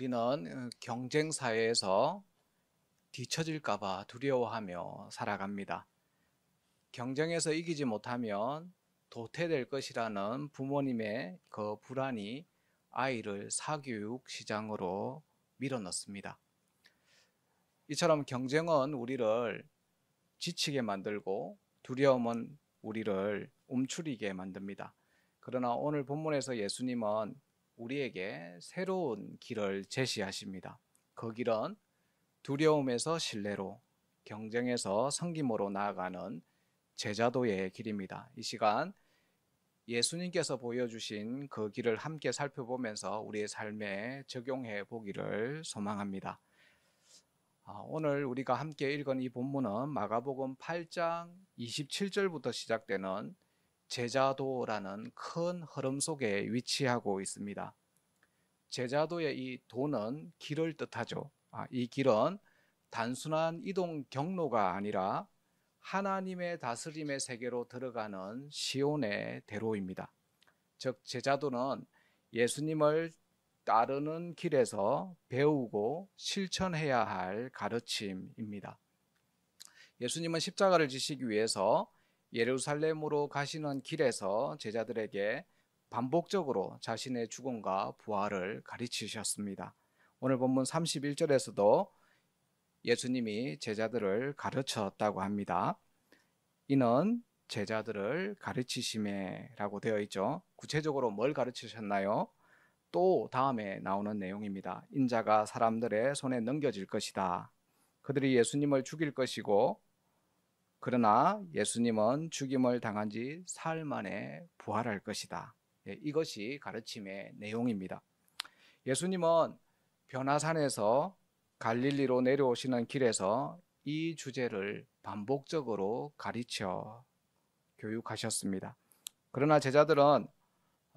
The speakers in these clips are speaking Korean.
우리는 경쟁 사회에서 뒤처질까 봐 두려워하며 살아갑니다. 경쟁에서 이기지 못하면 도태될 것이라는 부모님의 그 불안이 아이를 사교육 시장으로 밀어넣습니다. 이처럼 경쟁은 우리를 지치게 만들고 두려움은 우리를 움츠리게 만듭니다. 그러나 오늘 본문에서 예수님은 우리에게 새로운 길을 제시하십니다. 그 길은 두려움에서 신뢰로, 경쟁에서 섬김으로 나아가는 제자도의 길입니다. 이 시간 예수님께서 보여주신 그 길을 함께 살펴보면서 우리의 삶에 적용해 보기를 소망합니다. 오늘 우리가 함께 읽은 이 본문은 마가복음 8장 27절부터 시작되는 제자도라는 큰 흐름 속에 위치하고 있습니다. 제자도의 이 도는 길을 뜻하죠. 이 길은 단순한 이동 경로가 아니라 하나님의 다스림의 세계로 들어가는 시온의 대로입니다. 즉 제자도는 예수님을 따르는 길에서 배우고 실천해야 할 가르침입니다. 예수님은 십자가를 지시기 위해서 예루살렘으로 가시는 길에서 제자들에게 반복적으로 자신의 죽음과 부활을 가르치셨습니다. 오늘 본문 31절에서도 예수님이 제자들을 가르쳤다고 합니다. 이는 제자들을 가르치심에라고 되어 있죠. 구체적으로 뭘 가르치셨나요? 또 다음에 나오는 내용입니다. 인자가 사람들의 손에 넘겨질 것이다. 그들이 예수님을 죽일 것이고 그러나 예수님은 죽임을 당한 지 사흘 만에 부활할 것이다. 이것이 가르침의 내용입니다. 예수님은 변화산에서 갈릴리로 내려오시는 길에서 이 주제를 반복적으로 가르쳐 교육하셨습니다. 그러나 제자들은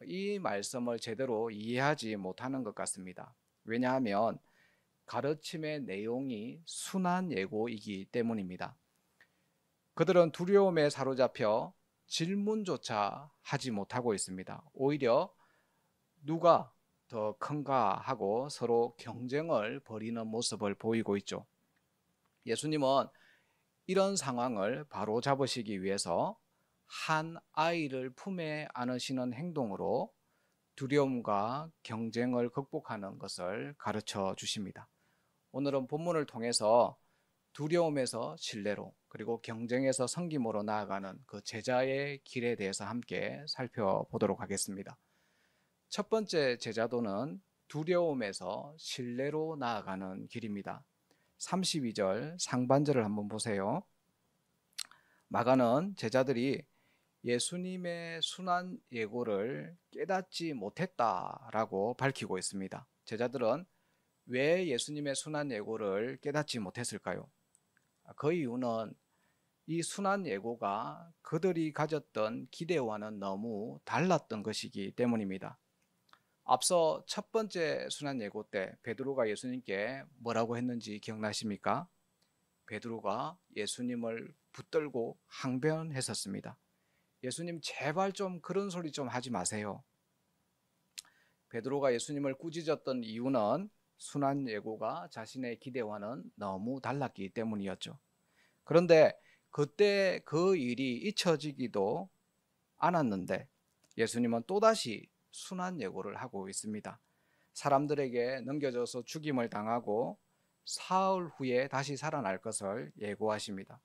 이 말씀을 제대로 이해하지 못하는 것 같습니다. 왜냐하면 가르침의 내용이 순한 예고이기 때문입니다. 그들은 두려움에 사로잡혀 질문조차 하지 못하고 있습니다. 오히려 누가 더 큰가 하고 서로 경쟁을 벌이는 모습을 보이고 있죠. 예수님은 이런 상황을 바로 잡으시기 위해서 한 아이를 품에 안으시는 행동으로 두려움과 경쟁을 극복하는 것을 가르쳐 주십니다. 오늘은 본문을 통해서 두려움에서 신뢰로 그리고 경쟁에서 섬김으로 나아가는 그 제자의 길에 대해서 함께 살펴보도록 하겠습니다. 첫 번째 제자도는 두려움에서 신뢰로 나아가는 길입니다. 32절 상반절을 한번 보세요. 마가는 제자들이 예수님의 순한 예고를 깨닫지 못했다라고 밝히고 있습니다. 제자들은 왜 예수님의 순한 예고를 깨닫지 못했을까요? 그 이유는 이 순한 예고가 그들이 가졌던 기대와는 너무 달랐던 것이기 때문입니다. 앞서 첫 번째 순한 예고 때 베드로가 예수님께 뭐라고 했는지 기억나십니까? 베드로가 예수님을 붙들고 항변했었습니다. 예수님 제발 좀 그런 소리 좀 하지 마세요. 베드로가 예수님을 꾸짖었던 이유는 순한 예고가 자신의 기대와는 너무 달랐기 때문이었죠. 그런데 그때 그 일이 잊혀지기도 않았는데 예수님은 또다시 순한 예고를 하고 있습니다. 사람들에게 넘겨져서 죽임을 당하고 사흘 후에 다시 살아날 것을 예고하십니다.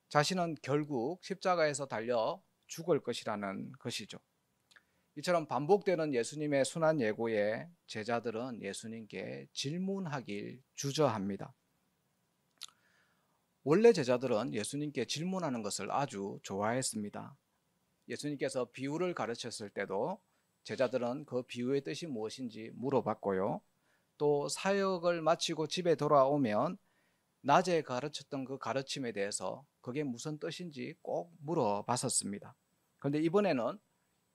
자신은 결국 십자가에서 달려 죽을 것이라는 것이죠. 이처럼 반복되는 예수님의 순한 예고에 제자들은 예수님께 질문하길 주저합니다. 원래 제자들은 예수님께 질문하는 것을 아주 좋아했습니다. 예수님께서 비유를 가르쳤을 때도 제자들은 그 비유의 뜻이 무엇인지 물어봤고요. 또 사역을 마치고 집에 돌아오면 낮에 가르쳤던 그 가르침에 대해서 그게 무슨 뜻인지 꼭 물어봤었습니다. 그런데 이번에는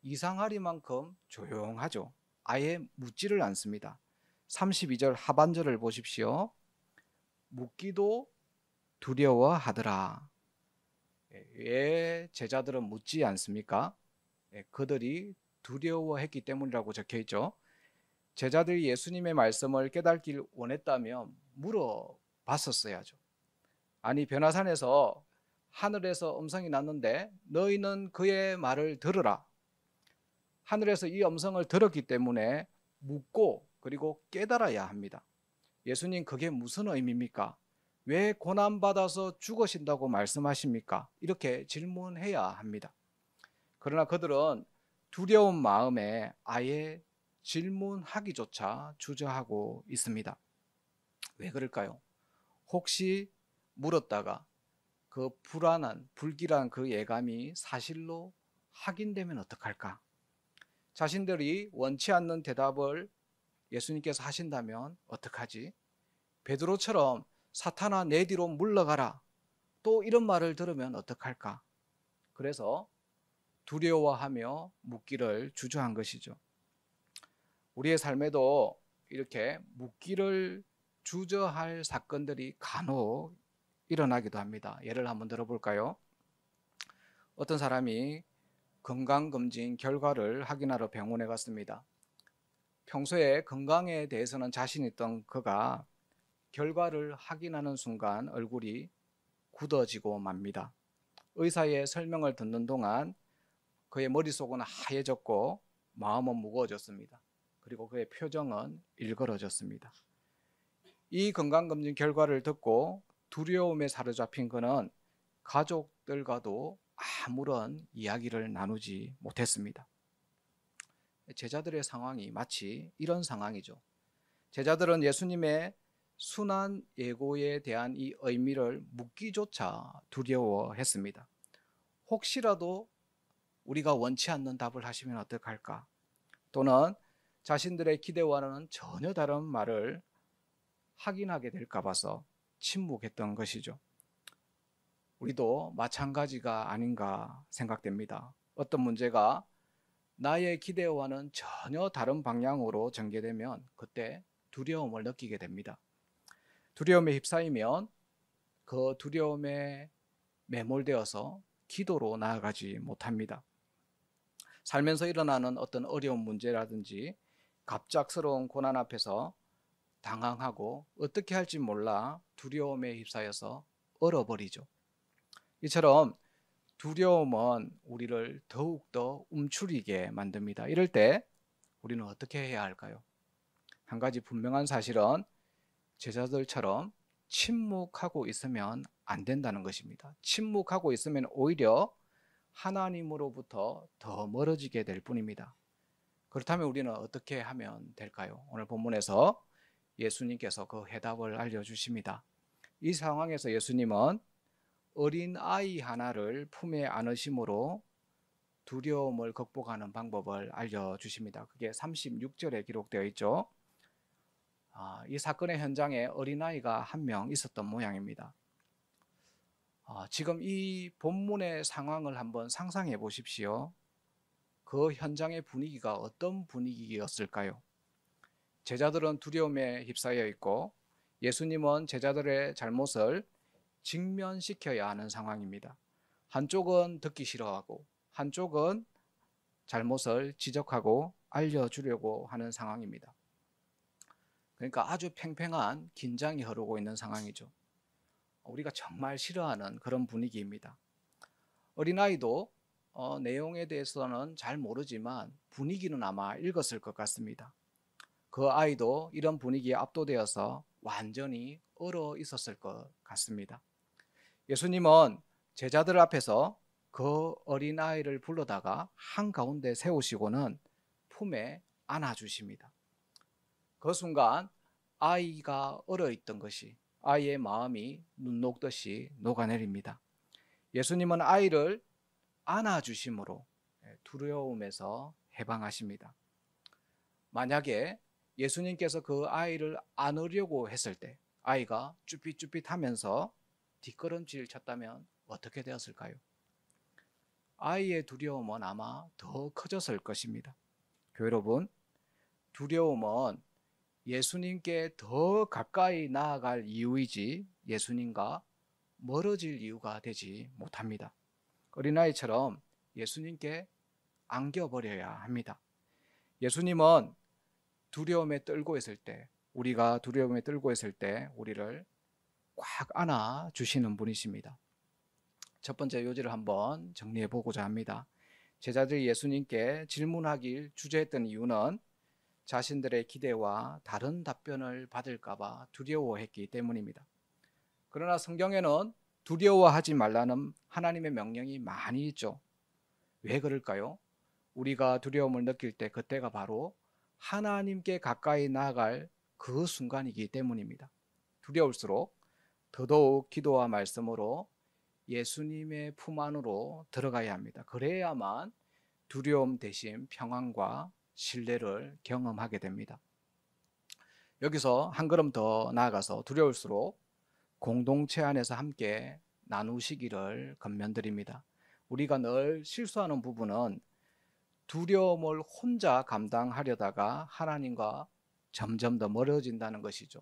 이상하리만큼 조용하죠. 아예 묻지를 않습니다. 32절 하반절을 보십시오. 묻기도 두려워하더라. 왜 제자들은 묻지 않습니까? 그들이 두려워했기 때문이라고 적혀 있죠. 제자들이 예수님의 말씀을 깨닫길 원했다면 물어봤었어야죠. 아니, 변화산에서 하늘에서 음성이 났는데 너희는 그의 말을 들으라. 하늘에서 이 음성을 들었기 때문에 묻고 그리고 깨달아야 합니다. 예수님, 그게 무슨 의미입니까? 왜 고난받아서 죽으신다고 말씀하십니까? 이렇게 질문해야 합니다. 그러나 그들은 두려운 마음에 아예 질문하기조차 주저하고 있습니다. 왜 그럴까요? 혹시 물었다가 그 불안한, 불길한 그 예감이 사실로 확인되면 어떡할까? 자신들이 원치 않는 대답을 예수님께서 하신다면 어떡하지? 베드로처럼 사탄아 내 뒤로 물러가라. 또 이런 말을 들으면 어떡할까? 그래서 두려워하며 묻기를 주저한 것이죠. 우리의 삶에도 이렇게 묻기를 주저할 사건들이 간혹 일어나기도 합니다. 예를 한번 들어볼까요? 어떤 사람이 건강검진 결과를 확인하러 병원에 갔습니다. 평소에 건강에 대해서는 자신 있던 그가 결과를 확인하는 순간 얼굴이 굳어지고 맙니다. 의사의 설명을 듣는 동안 그의 머릿속은 하얘졌고 마음은 무거워졌습니다. 그리고 그의 표정은 일그러졌습니다. 이 건강검진 결과를 듣고 두려움에 사로잡힌 그는 가족들과도 아무런 이야기를 나누지 못했습니다. 제자들의 상황이 마치 이런 상황이죠. 제자들은 예수님의 순환 예고에 대한 이 의미를 묻기조차 두려워했습니다. 혹시라도 우리가 원치 않는 답을 하시면 어떡할까? 또는 자신들의 기대와는 전혀 다른 말을 확인하게 될까 봐서 침묵했던 것이죠. 우리도 마찬가지가 아닌가 생각됩니다. 어떤 문제가 나의 기대와는 전혀 다른 방향으로 전개되면 그때 두려움을 느끼게 됩니다. 두려움에 휩싸이면 그 두려움에 매몰되어서 기도로 나아가지 못합니다. 살면서 일어나는 어떤 어려운 문제라든지 갑작스러운 고난 앞에서 당황하고 어떻게 할지 몰라 두려움에 휩싸여서 얼어버리죠. 이처럼 두려움은 우리를 더욱더 움츠리게 만듭니다. 이럴 때 우리는 어떻게 해야 할까요? 한 가지 분명한 사실은 제자들처럼 침묵하고 있으면 안 된다는 것입니다. 침묵하고 있으면 오히려 하나님으로부터 더 멀어지게 될 뿐입니다. 그렇다면 우리는 어떻게 하면 될까요? 오늘 본문에서 예수님께서 그 해답을 알려주십니다. 이 상황에서 예수님은 어린 아이 하나를 품에 안으심으로 두려움을 극복하는 방법을 알려주십니다. 그게 36절에 기록되어 있죠. 이 사건의 현장에 어린아이가 한 명 있었던 모양입니다. 지금 이 본문의 상황을 한번 상상해 보십시오. 그 현장의 분위기가 어떤 분위기였을까요? 제자들은 두려움에 휩싸여 있고 예수님은 제자들의 잘못을 직면시켜야 하는 상황입니다. 한쪽은 듣기 싫어하고 한쪽은 잘못을 지적하고 알려주려고 하는 상황입니다. 그러니까 아주 팽팽한 긴장이 흐르고 있는 상황이죠. 우리가 정말 싫어하는 그런 분위기입니다. 어린아이도 내용에 대해서는 잘 모르지만 분위기는 아마 읽었을 것 같습니다. 그 아이도 이런 분위기에 압도되어서 완전히 얼어 있었을 것 같습니다. 예수님은 제자들 앞에서 그 어린아이를 불러다가 한가운데 세우시고는 품에 안아주십니다. 그 순간 아이가 얼어있던 것이 아이의 마음이 눈 녹듯이 녹아내립니다. 예수님은 아이를 안아주심으로 두려움에서 해방하십니다. 만약에 예수님께서 그 아이를 안으려고 했을 때 아이가 쭈삣쭈삣하면서 뒷걸음질 쳤다면 어떻게 되었을까요? 아이의 두려움은 아마 더 커졌을 것입니다. 교회 여러분, 두려움은 예수님께 더 가까이 나아갈 이유이지 예수님과 멀어질 이유가 되지 못합니다. 어린아이처럼 예수님께 안겨버려야 합니다. 예수님은 두려움에 떨고 있을 때, 우리가 두려움에 떨고 있을 때 우리를 꽉 안아 주시는 분이십니다. 첫 번째 요지를 한번 정리해 보고자 합니다. 제자들이 예수님께 질문하길 주저했던 이유는 자신들의 기대와 다른 답변을 받을까봐 두려워했기 때문입니다. 그러나 성경에는 두려워하지 말라는 하나님의 명령이 많이 있죠. 왜 그럴까요? 우리가 두려움을 느낄 때 그때가 바로 하나님께 가까이 나아갈 그 순간이기 때문입니다. 두려울수록 더더욱 기도와 말씀으로 예수님의 품 안으로 들어가야 합니다. 그래야만 두려움 대신 평안과 신뢰를 경험하게 됩니다. 여기서 한 걸음 더 나아가서 두려울수록 공동체 안에서 함께 나누시기를 권면드립니다. 우리가 늘 실수하는 부분은 두려움을 혼자 감당하려다가 하나님과 점점 더 멀어진다는 것이죠.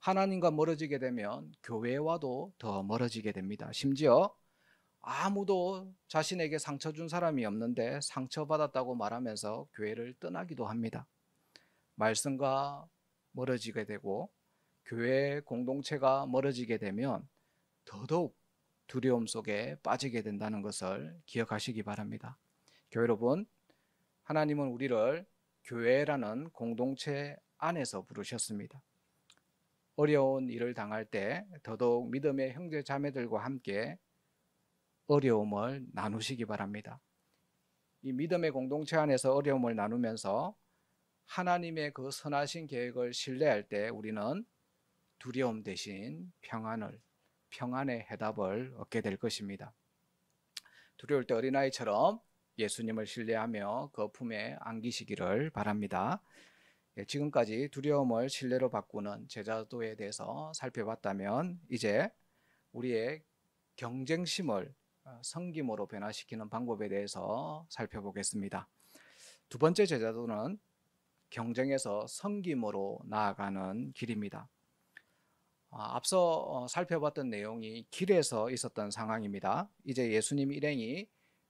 하나님과 멀어지게 되면 교회와도 더 멀어지게 됩니다. 심지어 아무도 자신에게 상처 준 사람이 없는데 상처받았다고 말하면서 교회를 떠나기도 합니다. 말씀과 멀어지게 되고 교회 공동체가 멀어지게 되면 더더욱 두려움 속에 빠지게 된다는 것을 기억하시기 바랍니다. 교회 여러분, 하나님은 우리를 교회라는 공동체 안에서 부르셨습니다. 어려운 일을 당할 때 더더욱 믿음의 형제 자매들과 함께 어려움을 나누시기 바랍니다. 이 믿음의 공동체 안에서 어려움을 나누면서 하나님의 그 선하신 계획을 신뢰할 때 우리는 두려움 대신 평안의 해답을 얻게 될 것입니다. 두려울 때 어린아이처럼 예수님을 신뢰하며 그 품에 안기시기를 바랍니다. 지금까지 두려움을 신뢰로 바꾸는 제자도에 대해서 살펴봤다면 이제 우리의 경쟁심을 섬김으로 변화시키는 방법에 대해서 살펴보겠습니다. 두 번째 제자도는 경쟁에서 섬김으로 나아가는 길입니다. 앞서 살펴봤던 내용이 길에서 있었던 상황입니다. 이제 예수님 일행이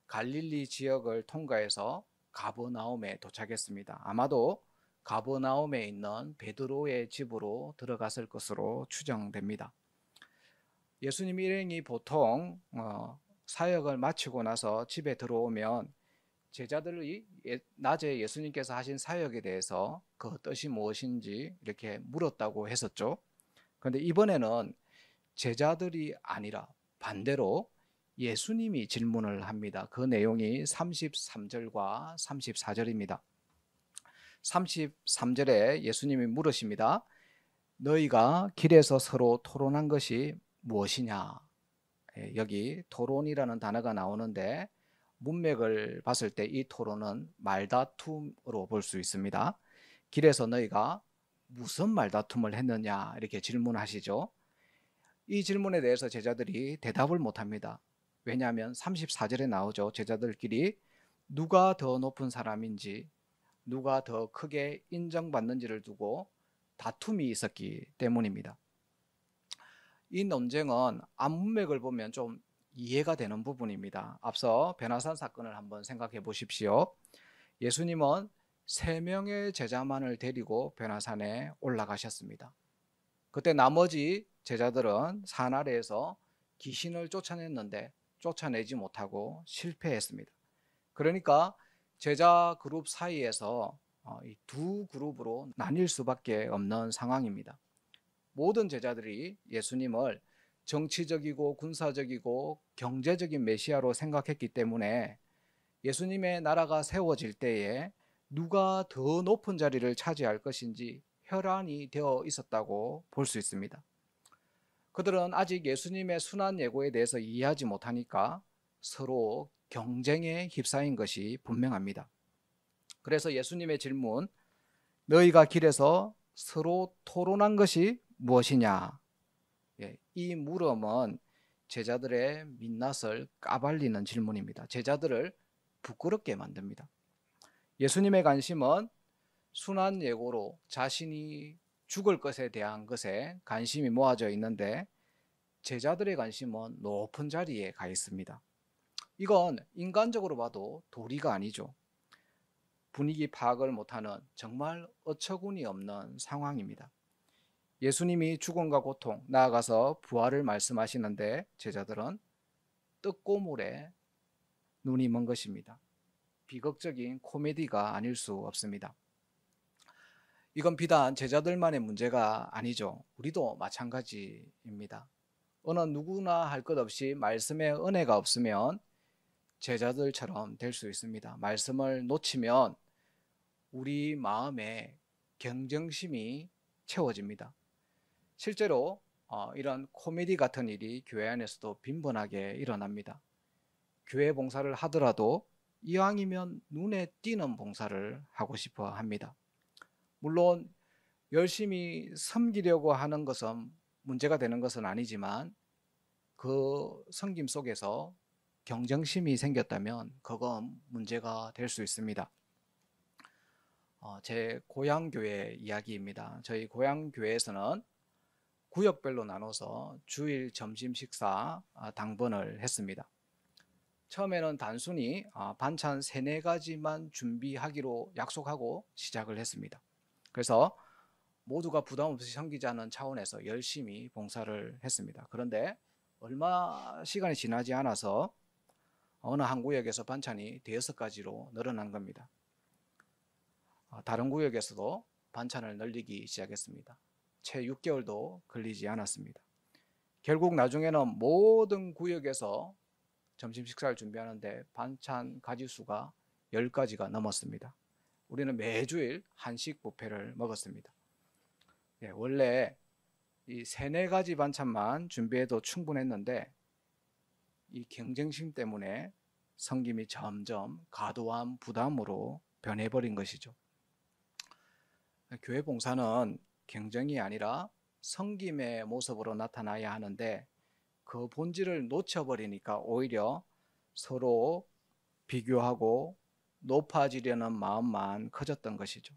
갈릴리 지역을 통과해서 가버나움에 도착했습니다. 아마도 가버나움에 있는 베드로의 집으로 들어갔을 것으로 추정됩니다. 예수님 일행이 보통 사역을 마치고 나서 집에 들어오면 제자들이 낮에 예수님께서 하신 사역에 대해서 그 뜻이 무엇인지 이렇게 물었다고 했었죠. 그런데 이번에는 제자들이 아니라 반대로 예수님이 질문을 합니다. 그 내용이 33절과 34절입니다. 33절에 예수님이 물으십니다. 너희가 길에서 서로 토론한 것이 무엇이냐? 여기 토론이라는 단어가 나오는데 문맥을 봤을 때 이 토론은 말다툼으로 볼 수 있습니다. 길에서 너희가 무슨 말다툼을 했느냐 이렇게 질문하시죠. 이 질문에 대해서 제자들이 대답을 못합니다. 왜냐하면 34절에 나오죠. 제자들끼리 누가 더 높은 사람인지 누가 더 크게 인정받는지를 두고 다툼이 있었기 때문입니다. 이 논쟁은 앞문맥을 보면 좀 이해가 되는 부분입니다. 앞서 베나산 사건을 한번 생각해 보십시오. 예수님은 3명의 제자만을 데리고 베나산에 올라가셨습니다. 그때 나머지 제자들은 산 아래에서 귀신을 쫓아냈는데 쫓아내지 못하고 실패했습니다. 그러니까 제자 그룹 사이에서 두 그룹으로 나뉠 수밖에 없는 상황입니다. 모든 제자들이 예수님을 정치적이고 군사적이고 경제적인 메시아로 생각했기 때문에 예수님의 나라가 세워질 때에 누가 더 높은 자리를 차지할 것인지 혈안이 되어 있었다고 볼 수 있습니다. 그들은 아직 예수님의 순환 예고에 대해서 이해하지 못하니까 서로 경쟁에 휩싸인 것이 분명합니다. 그래서 예수님의 질문, 너희가 길에서 서로 토론한 것이 무엇이냐? 이 물음은 제자들의 민낯을 까발리는 질문입니다. 제자들을 부끄럽게 만듭니다. 예수님의 관심은 순환 예고로 자신이 죽을 것에 대한 것에 관심이 모아져 있는데 제자들의 관심은 높은 자리에 가 있습니다. 이건 인간적으로 봐도 도리가 아니죠. 분위기 파악을 못하는 정말 어처구니 없는 상황입니다. 예수님이 죽음과 고통, 나아가서 부활을 말씀하시는데 제자들은 떡고물에 눈이 먼 것입니다. 비극적인 코미디가 아닐 수 없습니다. 이건 비단 제자들만의 문제가 아니죠. 우리도 마찬가지입니다. 어느 누구나 할 것 없이 말씀의 은혜가 없으면 제자들처럼 될 수 있습니다. 말씀을 놓치면 우리 마음에 경쟁심이 채워집니다. 실제로 이런 코미디 같은 일이 교회 안에서도 빈번하게 일어납니다. 교회 봉사를 하더라도 이왕이면 눈에 띄는 봉사를 하고 싶어 합니다. 물론 열심히 섬기려고 하는 것은 문제가 되는 것은 아니지만 그 섬김 속에서 경쟁심이 생겼다면 그건 문제가 될 수 있습니다. 제 고향교회 이야기입니다. 저희 고향교회에서는 구역별로 나눠서 주일 점심 식사 당번을 했습니다. 처음에는 단순히 반찬 3-4가지만 준비하기로 약속하고 시작을 했습니다. 그래서 모두가 부담 없이 섬기자는 차원에서 열심히 봉사를 했습니다. 그런데 얼마 시간이 지나지 않아서 어느 한 구역에서 반찬이 5-6가지로 늘어난 겁니다. 다른 구역에서도 반찬을 늘리기 시작했습니다. 채 6개월도 걸리지 않았습니다. 결국 나중에는 모든 구역에서 점심 식사를 준비하는데 반찬 가지수가 10가지가 넘었습니다. 우리는 매주일 한식 뷔페를 먹었습니다. 원래 이 3-4가지 반찬만 준비해도 충분했는데 이 경쟁심 때문에 섬김이 점점 과도한 부담으로 변해버린 것이죠. 교회 봉사는 경쟁이 아니라 섬김의 모습으로 나타나야 하는데 그 본질을 놓쳐버리니까 오히려 서로 비교하고 높아지려는 마음만 커졌던 것이죠.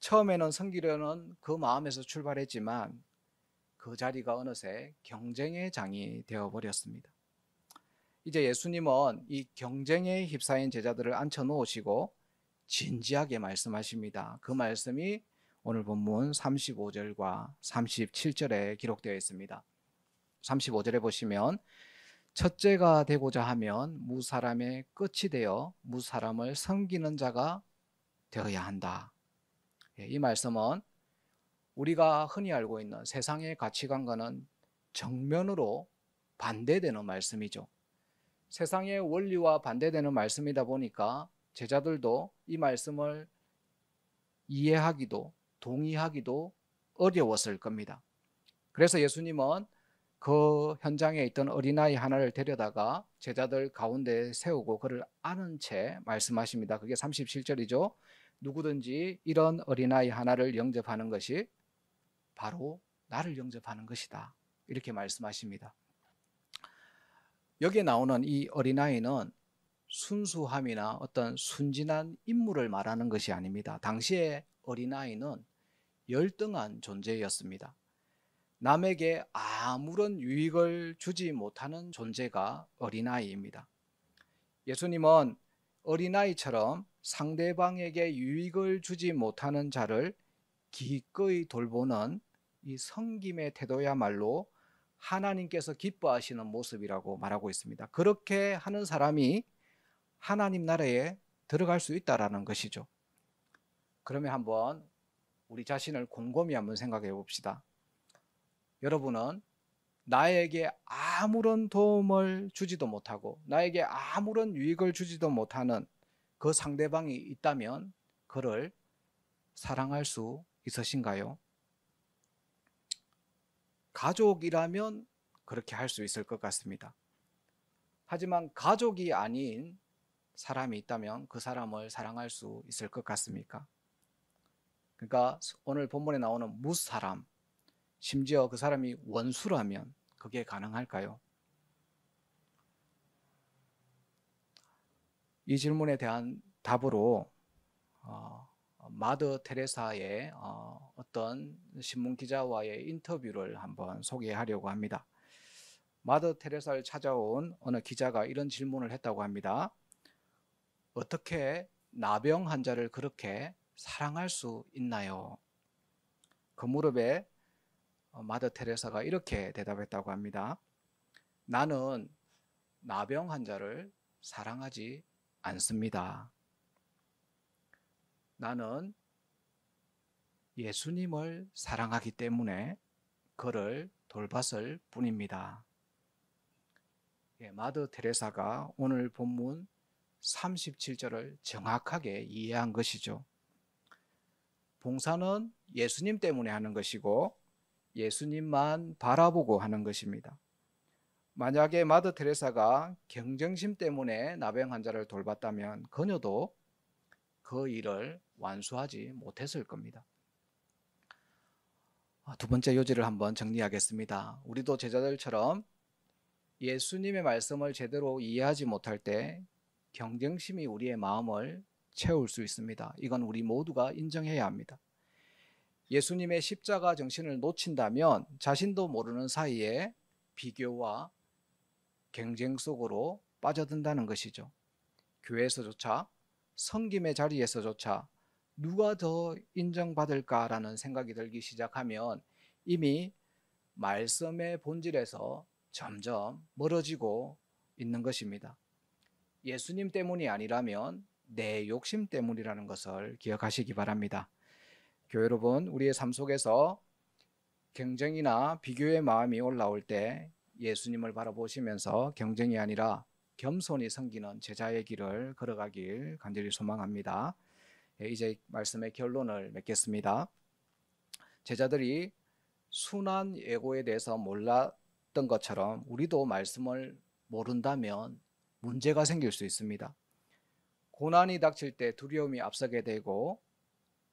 처음에는 섬기려는 그 마음에서 출발했지만 그 자리가 어느새 경쟁의 장이 되어버렸습니다. 이제 예수님은 이 경쟁에 휩싸인 제자들을 앉혀놓으시고 진지하게 말씀하십니다. 그 말씀이 오늘 본문 35절과 37절에 기록되어 있습니다. 35절에 보시면 첫째가 되고자 하면 무사람의 끝이 되어 무사람을 섬기는 자가 되어야 한다. 이 말씀은 우리가 흔히 알고 있는 세상의 가치관과는 정면으로 반대되는 말씀이죠. 세상의 원리와 반대되는 말씀이다 보니까 제자들도 이 말씀을 이해하기도 동의하기도 어려웠을 겁니다. 그래서 예수님은 그 현장에 있던 어린아이 하나를 데려다가 제자들 가운데 세우고 그를 안은 채 말씀하십니다. 그게 37절이죠. 누구든지 이런 어린아이 하나를 영접하는 것이 바로 나를 영접하는 것이다. 이렇게 말씀하십니다. 여기에 나오는 이 어린아이는 순수함이나 어떤 순진한 인물을 말하는 것이 아닙니다. 당시에 어린아이는 열등한 존재였습니다. 남에게 아무런 유익을 주지 못하는 존재가 어린아이입니다. 예수님은 어린아이처럼 상대방에게 유익을 주지 못하는 자를 기꺼이 돌보는 이 섬김의 태도야말로 하나님께서 기뻐하시는 모습이라고 말하고 있습니다. 그렇게 하는 사람이 하나님 나라에 들어갈 수 있다라는 것이죠. 그러면 한번 우리 자신을 곰곰이 한번 생각해 봅시다. 여러분은 나에게 아무런 도움을 주지도 못하고 나에게 아무런 유익을 주지도 못하는 그 상대방이 있다면 그를 사랑할 수 있으신가요? 가족이라면 그렇게 할 수 있을 것 같습니다. 하지만 가족이 아닌 사람이 있다면 그 사람을 사랑할 수 있을 것 같습니까? 그러니까 오늘 본문에 나오는 무사람, 심지어 그 사람이 원수라면 그게 가능할까요? 이 질문에 대한 답으로 마더 테레사의 어떤 신문 기자와의 인터뷰를 한번 소개하려고 합니다. 마더 테레사를 찾아온 어느 기자가 이런 질문을 했다고 합니다. 어떻게 나병 환자를 그렇게 사랑할 수 있나요? 그 무렵에 마더 테레사가 이렇게 대답했다고 합니다. 나는 나병 환자를 사랑하지 않습니다. 나는 예수님을 사랑하기 때문에 그를 돌봤을 뿐입니다. 마더 테레사가 오늘 본문 37절을 정확하게 이해한 것이죠. 봉사는 예수님 때문에 하는 것이고 예수님만 바라보고 하는 것입니다. 만약에 마더 테레사가 경쟁심 때문에 나병 환자를 돌봤다면 그녀도 그 일을 완수하지 못했을 겁니다. 두 번째 요지를 한번 정리하겠습니다. 우리도 제자들처럼 예수님의 말씀을 제대로 이해하지 못할 때 경쟁심이 우리의 마음을 채울 수 있습니다. 이건 우리 모두가 인정해야 합니다. 예수님의 십자가 정신을 놓친다면 자신도 모르는 사이에 비교와 경쟁 속으로 빠져든다는 것이죠. 교회에서조차, 섬김의 자리에서조차 누가 더 인정받을까라는 생각이 들기 시작하면 이미 말씀의 본질에서 점점 멀어지고 있는 것입니다. 예수님 때문이 아니라면 내 욕심 때문이라는 것을 기억하시기 바랍니다. 교회 여러분, 우리의 삶 속에서 경쟁이나 비교의 마음이 올라올 때 예수님을 바라보시면서 경쟁이 아니라 겸손히 섬기는 제자의 길을 걸어가길 간절히 소망합니다. 이제 말씀의 결론을 맺겠습니다. 제자들이 순한 예고에 대해서 몰랐던 것처럼 우리도 말씀을 모른다면 문제가 생길 수 있습니다. 고난이 닥칠 때 두려움이 앞서게 되고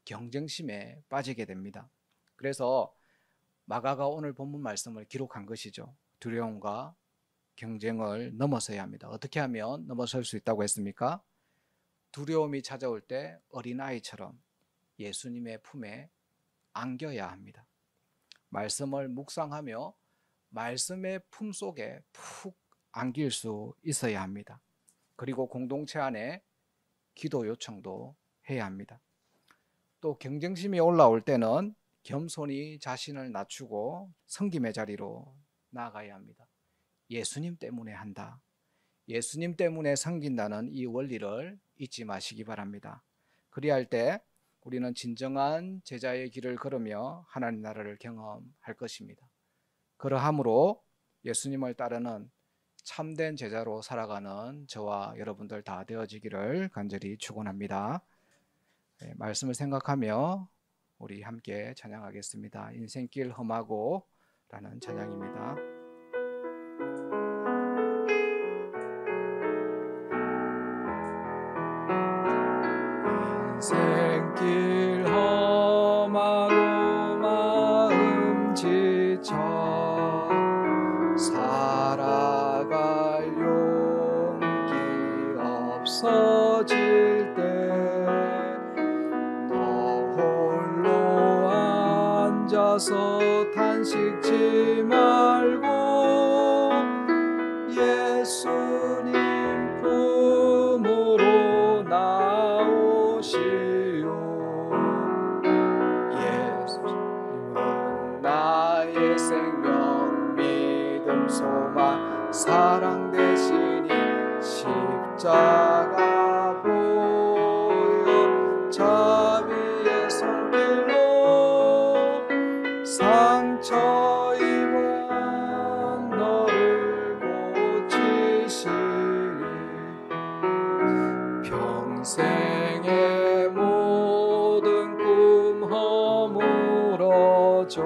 경쟁심에 빠지게 됩니다. 그래서 마가가 오늘 본문 말씀을 기록한 것이죠. 두려움과 경쟁을 넘어서야 합니다. 어떻게 하면 넘어설 수 있다고 했습니까? 두려움이 찾아올 때 어린아이처럼 예수님의 품에 안겨야 합니다. 말씀을 묵상하며 말씀의 품 속에 푹 안길 수 있어야 합니다. 그리고 공동체 안에 기도 요청도 해야 합니다. 또 경쟁심이 올라올 때는 겸손히 자신을 낮추고 섬김의 자리로 나아가야 합니다. 예수님 때문에 한다. 예수님 때문에 섬긴다는 이 원리를 잊지 마시기 바랍니다. 그리할 때 우리는 진정한 제자의 길을 걸으며 하나님 나라를 경험할 것입니다. 그러함으로 예수님을 따르는 참된 제자로 살아가는 저와 여러분들 다 되어지기를 간절히 축원합니다. 말씀을 생각하며 우리 함께 찬양하겠습니다. 인생길 험하고 라는 찬양입니다. 인생길 험하고 마음 지쳐 살아갈 용기 없어질 때 너 홀로 앉아서 탄식지 말고 예수님 품으로 나오시오. 예수님은 나의 생명, 믿음, 소망, 사랑 되시니 십자가 보여 자비의 손길로 상처 입은 너를 고치시니 평생의 모든 꿈 허물어져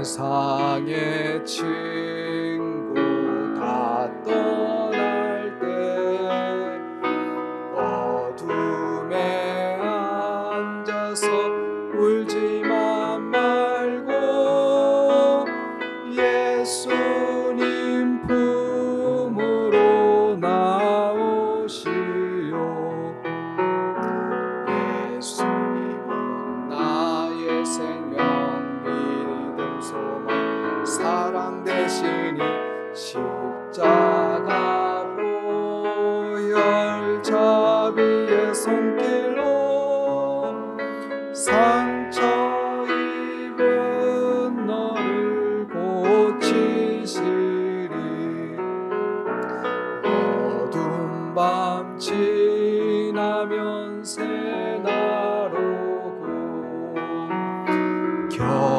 세상의 친구 다 떠날 때 어둠에 앉아서 울지만 말고 예수님 품으로 나오시오. 예수님은 나의 생명, 믿음, 소망, 사랑 되시니 십자가 보혈 겨우